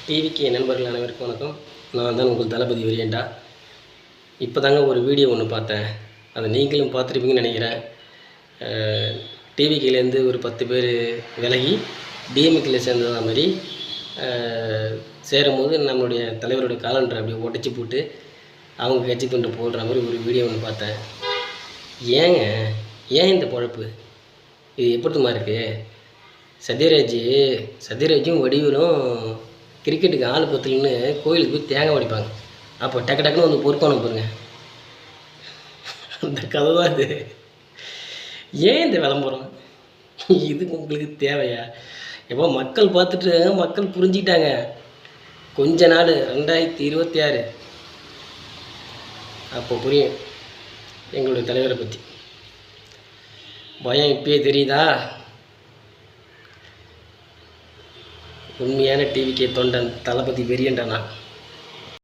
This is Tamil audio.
டிவிக்கு நண்பர்கள் அனைவருக்கும் வணக்கம். நான் தான் உங்கள் தளபதி விரியண்டா. இப்போ தாங்க ஒரு வீடியோ ஒன்று பார்த்தேன். அதை நீங்களும் பார்த்துருப்பீங்கன்னு நினைக்கிறேன். டிவிக்கிலேருந்து ஒரு 10 பேர் விலகி டிஎம்கேல சேர்ந்ததா மாதிரி சேரும்போது நம்மளுடைய தலைவருடைய காலண்டரை அப்படியே உடச்சி போட்டு அவங்க கட்சி கொண்டு போடுற மாதிரி ஒரு வீடியோ ஒன்று பார்த்தேன். ஏன் இந்த பொழப்பு? இது எப்படிமா இருக்குது? சத்யராஜும் வடிவரும் கிரிக்கெட்டுக்கு ஆள் பத்தலன்னு கோயிலுக்கு போய் தேங்காய் உடைப்பாங்க. அப்போ டக்கு டக்குன்னு வந்து பொறுப்பான பாருங்க. அந்த கதை தான் இது. ஏன் இந்த விளம்பரம்? இது உங்களுக்கு தேவையா? எப்போ மக்கள் பார்த்துட்டு மக்கள் புரிஞ்சிக்கிட்டாங்க. கொஞ்ச நாள் 2026 அப்போ புரியும் எங்களுடைய தலைவரை பற்றி. பயம் இப்பயே தெரியுதா? உண்மையான டிவிக்கே தொண்டன் தளபதி வெறியண்டனா.